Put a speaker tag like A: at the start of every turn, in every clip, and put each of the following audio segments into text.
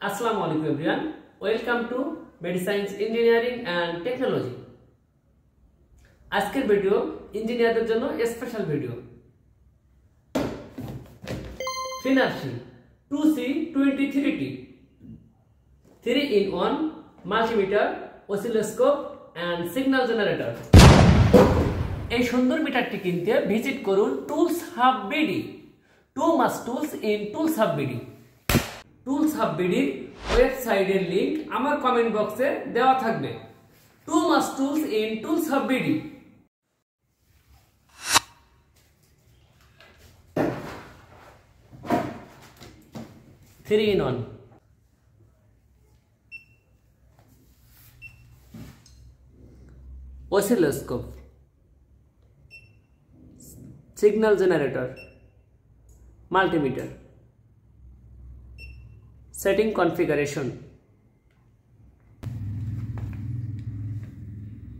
A: আসসালামু আলাইকুম everyone, welcome to Medisciences engineering and technology. আজকের ভিডিও ইঞ্জিনিয়ারদের জন্য special video. FNIRSI 2C23T 3-in-1 multimeter, oscilloscope and signal generator. এই সুন্দর মিটারটি কিনতে ভিজিট করুন টুলস হাব বিডি। টু মাস tools in tools hub BD. Tools hub বিডির ওয়েবসাইটের লিংক আমার কমেন্ট বক্সে দেওয়া থাকবে। টু মাস tools in tools hub BD. Three in one oscilloscope, signal generator, multimeter, setting configuration,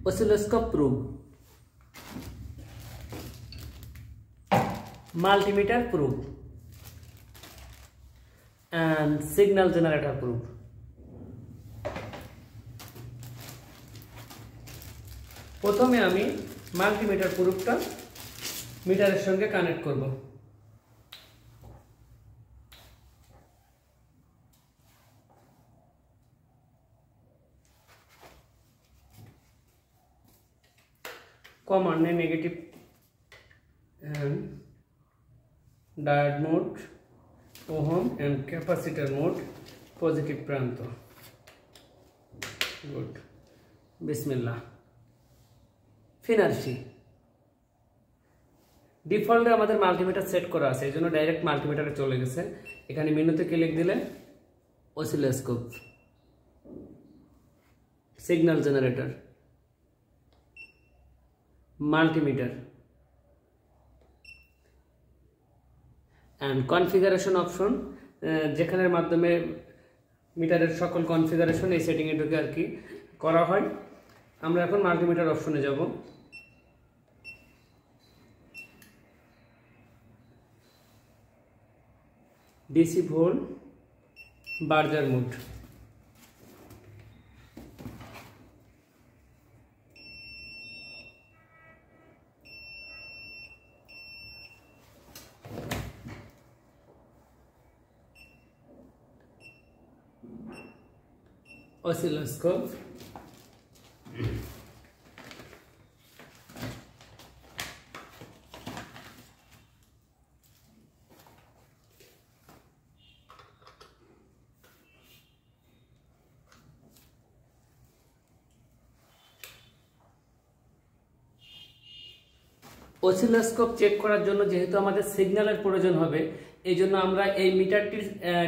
A: oscilloscope probe, multimeter probe and signal generator probe. প্রথমে আমি মাল্টিমিটার প্রুফটা মিটারের সঙ্গে কানেক্ট করব। কমান্ডে negative and diode mode, ohm and capacitor mode positive প্রান্ত। Good, বিসমিল্লাহ। FNIRSI ডিফল্টে আমাদের multimeter set করা আছে, এই জন্য ডাইরেক্ট মাল্টিমিটারে চলে গেছে। এখানে মেনুতে ক্লিক দিলে oscilloscope, signal generator, multimeter and configuration option, যেখানের মাধ্যমে মিটারের সকল কনফিগারেশন এই সেটিংয়ে ঢুকে আর কি করা হয়। আমরা এখন মাল্টিমিটার অপশনে যাব। DC volt, buzzer mode, oscilloscope, oscilloscope check করার জন্য যেহেতু আমাদের সিগন্যালের প্রয়োজন হবে, এই জন্য আমরা এই মিটারটির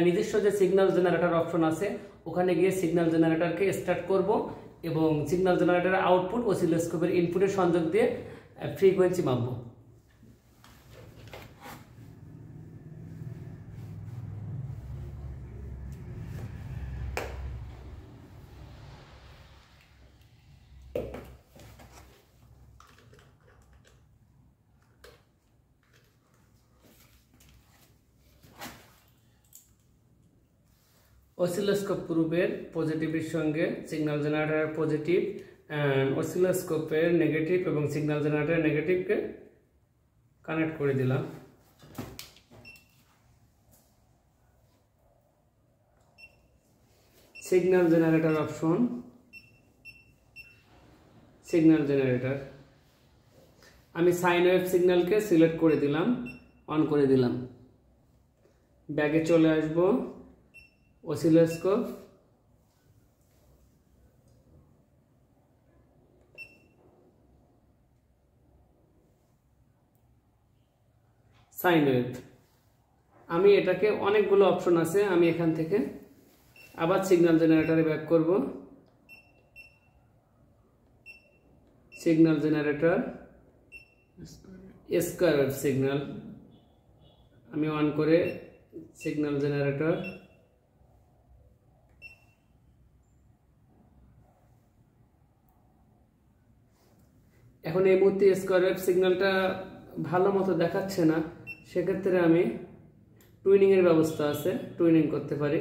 A: নিজস্ব যে সিগন্যাল জেনারেটর অপশন আছে ওখানে গিয়ে সিগন্যাল জেনারেটরকে স্টার্ট করব এবং সিগন্যাল জেনারেটরের আউটপুট অসিলোস্কোপের ইনপুটের সংযোগ দিয়ে ফ্রিকোয়েন্সি মাপব। অসিলোস্কোপ প্রুফের পজিটিভের সঙ্গে সিগন্যাল জেনারেটরের পজিটিভ অ্যান্ড অসিলোস্কোপের নেগেটিভ এবং সিগন্যাল জেনারেটরের নেগেটিভকে কানেক্ট করে দিলাম। Signal generator option, signal generator আমি সাইন ওয়েভ সিগন্যালকে সিলেক্ট করে দিলাম, অন করে দিলাম। ব্যাগে চলে আসবো, অসিলোস্কোপ, সাইন ওয়েভ। আমি এটাকে অনেকগুলো অপশন আছে, আমি এখান থেকে আবার সিগন্যাল জেনারেটরে ব্যাক করব। Signal generator, square wave signal আমি অন করে সিগন্যাল জেনারেটর, এখন এই মুহূর্তে স্কয়ার ওয়েভ সিগন্যালটা ভালো মতো দেখাচ্ছে না, সেক্ষেত্রে আমি টুইনিং এর ব্যবস্থা আছে, টুইনিং করতে পারি।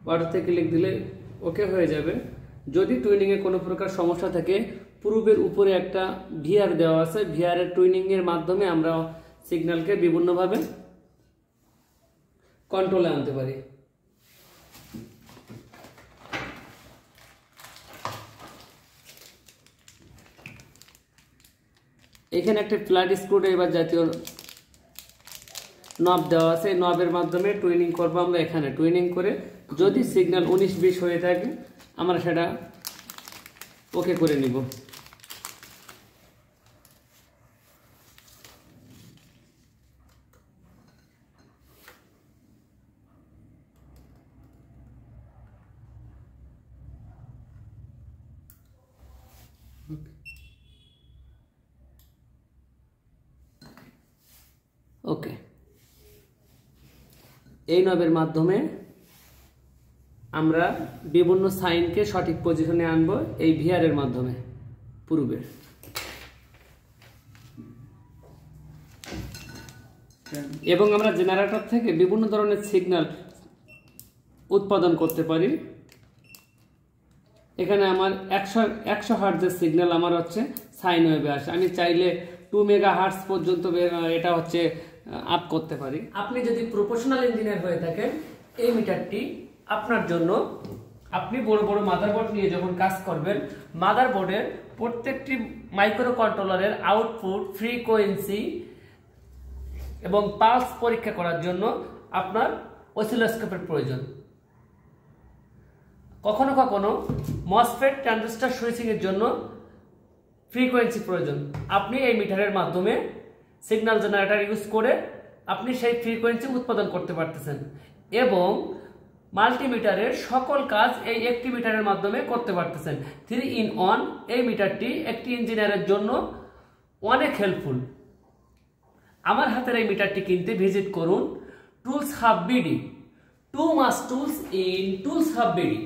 A: ওয়াটারতে ক্লিক দিলে ওকে হয়ে যাবে। যদি টুইনিংয়ে কোনো প্রকার সমস্যা থাকে, পূর্বের উপরে একটা ভিআর দেওয়া আছে, ভিআরের টুইনিংয়ের মাধ্যমে আমরা সিগন্যালকে বিভিন্নভাবে কন্ট্রোলে আনতে পারি। এখানে একটা ফ্ল্যাট স্ক্রুড্রাইভার জাতীয় নব দেওয়া আছে, নবের মাধ্যমে টুইনিং করবো আমরা। এখানে টুইনিং করে যদি সিগন্যাল 19-20 হয়ে থাকে আমরা সেটা ওকে করে নিব। ওকে, এই নবের মাধ্যমে আমরা বিভিন্ন সাইনকে সঠিক পজিশনে আনব এই ভিআরের মাধ্যমে পূর্বে। এবং আমরা জেনারেটর থেকে বিভিন্ন ধরনের সিগন্যাল উৎপাদন করতে পারি। এখানে আমার 100 হার্টজের সিগন্যাল আমার হচ্ছে সাইন ওয়েভে আসে। আমি চাইলে 2 মেগাহার্টজ পর্যন্ত এটা হচ্ছে আপ করতে পারি। আপনি যদি প্রফেশনাল ইঞ্জিনিয়ার হয়ে থাকেন, এই মিটারটি আপনার জন্য। আপনি বড় বড় মাদারবোর্ড নিয়ে যখন কাজ করবেন, মাদারবোর্ডের প্রত্যেকটি মাইক্রো কন্ট্রোলারের আউটপুট, ফ্রিকোয়েন্সি এবং পালস পরীক্ষা করার জন্য আপনার অসিলোস্কোপের প্রয়োজন। কখনো কখনো মসফেট ট্রানজিস্টর সুইচিং এর জন্য ফ্রিকোয়েন্সি প্রয়োজন। আপনি এই মিটারের মাধ্যমে সিগন্যাল জেনারেটর ইউজ করে আপনি সেই ফ্রিকোয়েন্সি উৎপাদন করতে পারতেছেন এবং মাল্টিমিটারের সকল কাজ এই একটি মিটারের মাধ্যমে করতে পারতেছেন। 3-in-1 এই মিটারটি একটি ইঞ্জিনিয়ারের জন্য অনেক হেল্পফুল। আমার হাতের এই মিটারটি কিনতে ভিজিট করুন টুলস হাব বিডি। 2 মাস tools in tools hub BD.